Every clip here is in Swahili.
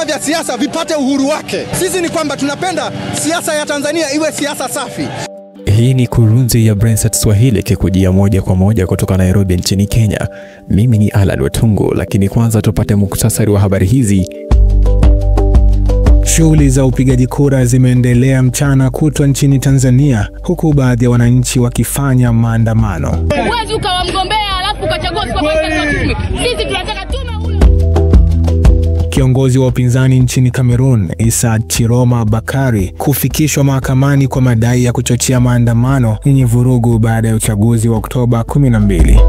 vyama vya siasa vipate uhuru wake. Sisi ni kwamba tunapenda siasa ya Tanzania iwe siasa safi. Hii ni Kurunzi ya Brainsat Swahili kikujia moja kwa moja kutoka Nairobi nchini Kenya. Mimi ni Alan Wetungu, lakini kwanza tupate muktasari wa habari hizi. Shughuli za upigaji kura zimeendelea mchana kutwa nchini Tanzania, huku baadhi ya wananchi wakifanya maandamano. Huwezi ukawa mgombea alafu ukachagua supermarket wa tume. Sisi tunataka tume ule. Kiongozi wa upinzani nchini Cameroon, Issa Chiroma Bakari, kufikishwa mahakamani kwa madai ya kuchochea maandamano yenye vurugu baada ya uchaguzi wa Oktoba 12.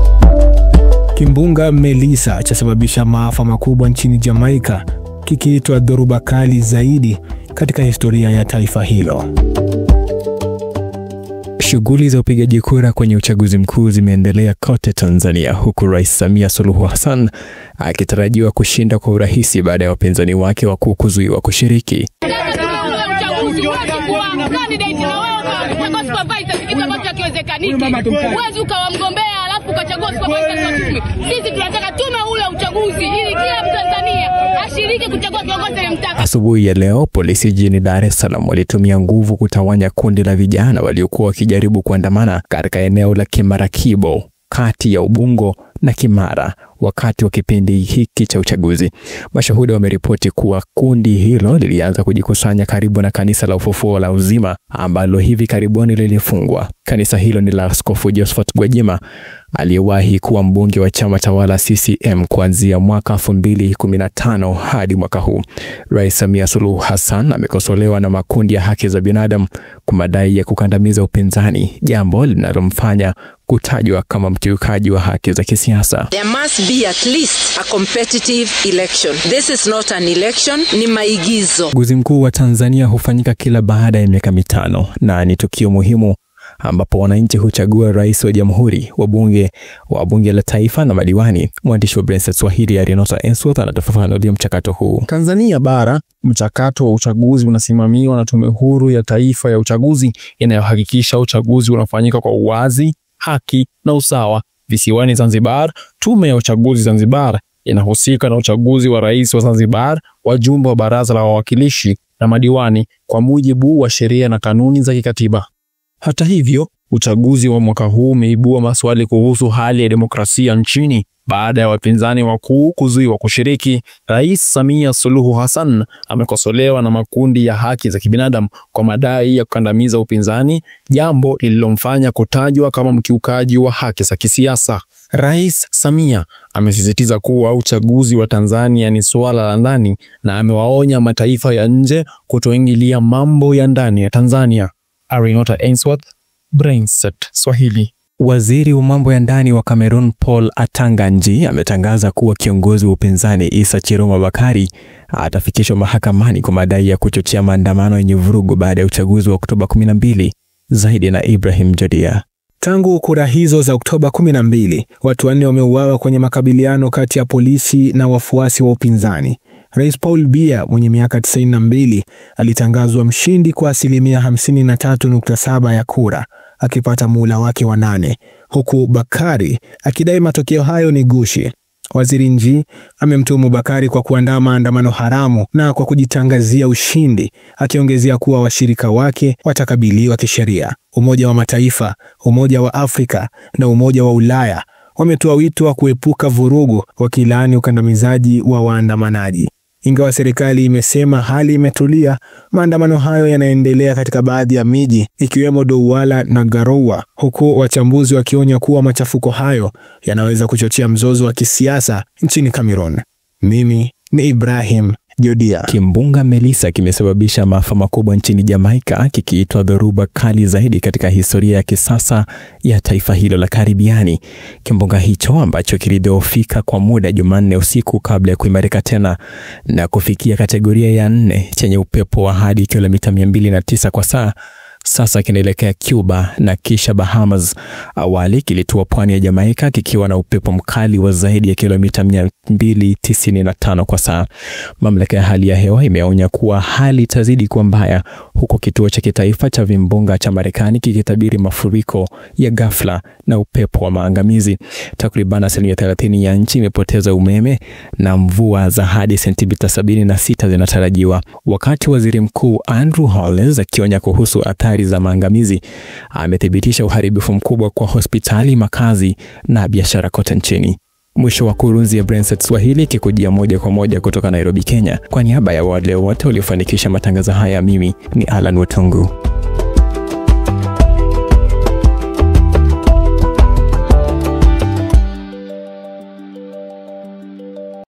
Kimbunga Melissa chasababisha maafa makubwa nchini Jamaica, kikiitwa dhoruba kali zaidi katika historia ya taifa hilo. Shughuli za upigaji kura kwenye uchaguzi mkuu zimeendelea kote Tanzania, huku Rais Samia Suluhu Hassan akitarajiwa kushinda kwa urahisi baada ya wapinzani wake wakuu kuzuiwa kushiriki. Huwezi ukawa mgombea alafu ukachagua supermarket wa tume. Sisi tunataka tume ule uchaguzi ili kila Mtanzania ashiriki kuchagua kiongozi anayemtaka. Asubuhi ya leo, polisi jijini Dar es Salaam walitumia nguvu kutawanya kundi la vijana waliokuwa wakijaribu kuandamana katika eneo la Kimarakibo kati ya Ubungo na Kimara wakati wa kipindi hiki cha uchaguzi. Mashuhuda wameripoti kuwa kundi hilo lilianza kujikusanya karibu na kanisa la Ufufuo la Uzima ambalo hivi karibuni lilifungwa. Kanisa hilo ni la Askofu Josephat Gwajima aliyewahi kuwa mbunge wa chama tawala CCM kuanzia mwaka 2015 hadi mwaka huu. Rais Samia Suluhu Hassan amekosolewa na makundi ya haki za binadamu kwa madai ya kukandamiza upinzani, jambo linalomfanya kutajwa kama mkiukaji wa haki za kisiasa. There must be at least a competitive election. This is not an election, ni maigizo. Uchaguzi mkuu wa Tanzania hufanyika kila baada ya miaka 5 na ni tukio muhimu ambapo wananchi huchagua rais wa jamhuri, wabunge la taifa na madiwani. Mwandishi wa Brainsat Swahili Arinota Ensworth anatufafanulia mchakato huu. Tanzania bara, mchakato wa uchaguzi unasimamiwa na Tume Huru ya Taifa ya Uchaguzi inayohakikisha uchaguzi unafanyika kwa uwazi, haki na usawa. Visiwani Zanzibar, Tume ya Uchaguzi Zanzibar inahusika na uchaguzi wa rais wa Zanzibar, wajumbe wa baraza la wawakilishi na madiwani kwa mujibu wa sheria na kanuni za kikatiba. Hata hivyo, uchaguzi wa mwaka huu umeibua maswali kuhusu hali ya demokrasia nchini baada ya wapinzani wakuu kuzuiwa kushiriki. Rais Samia Suluhu Hassan amekosolewa na makundi ya haki za kibinadamu kwa madai ya kukandamiza upinzani, jambo lililomfanya kutajwa kama mkiukaji wa haki za kisiasa. Rais Samia amesisitiza kuwa uchaguzi wa Tanzania ni suala la ndani na amewaonya mataifa ya nje kutoingilia mambo ya ndani ya Tanzania. Arinota Ainsworth, Brainsat Swahili. Waziri wa mambo ya ndani wa Cameroon Paul Atanga Nji ametangaza kuwa kiongozi wa upinzani Issa Chiroma Bakari atafikishwa mahakamani kwa madai ya kuchochea maandamano yenye vurugu baada ya uchaguzi wa Oktoba 12. Zaidi na Ibrahim Jodia. Tangu kura hizo za Oktoba 12, watu 4 wameuawa kwenye makabiliano kati ya polisi na wafuasi wa upinzani. Rais Paul Biya mwenye miaka 92 alitangazwa mshindi kwa 53.7% ya kura, akipata muhula wake wa 8, huku Bakari akidai matokeo hayo ni gushi. Waziri Nji amemtuhumu Bakari kwa kuandaa maandamano haramu na kwa kujitangazia ushindi, akiongezea kuwa washirika wake watakabiliwa kisheria. Umoja wa Mataifa, Umoja wa Afrika na Umoja wa Ulaya wametoa wito wa kuepuka vurugu, wakilaani ukandamizaji wa waandamanaji. Ingawa serikali imesema hali imetulia, maandamano hayo yanaendelea katika baadhi ya miji ikiwemo Douala na Garoua, huku wachambuzi wakionya kuwa machafuko hayo yanaweza kuchochea mzozo wa kisiasa nchini Cameroon. Mimi ni Ibrahim Jodia. Kimbunga Melissa kimesababisha maafa makubwa nchini Jamaica, kikiitwa dhoruba kali zaidi katika historia ya kisasa ya taifa hilo la Karibiani. Kimbunga hicho ambacho kilidhoofika kwa muda Jumanne usiku kabla ya kuimarika tena na kufikia kategoria ya 4 chenye upepo wa hadi kilomita 209 kwa saa, sasa kinaelekea Cuba na kisha Bahamas. Awali kilitua pwani ya Jamaica kikiwa na upepo mkali wa zaidi ya kilomita 295 kwa saa. Mamlaka ya hali ya hewa imeonya kuwa hali itazidi kuwa mbaya, huko kituo cha kitaifa cha vimbunga cha Marekani kikitabiri mafuriko ya ghafla na upepo wa maangamizi. Takriban 30% ya nchi imepoteza umeme na mvua za hadi sentimita 76 zinatarajiwa. Wakati Waziri Mkuu Andrew Holness akionya kuhusu athari za maangamizi, amethibitisha uharibifu mkubwa kwa hospitali, makazi na biashara kote nchini. Mwisho wa kurunzi ya Brandset Swahili kikujia moja kwa moja kutoka Nairobi, Kenya. Kwa niaba ya wale wote waliofanikisha matangazo haya, mimi ni Alan Watungu.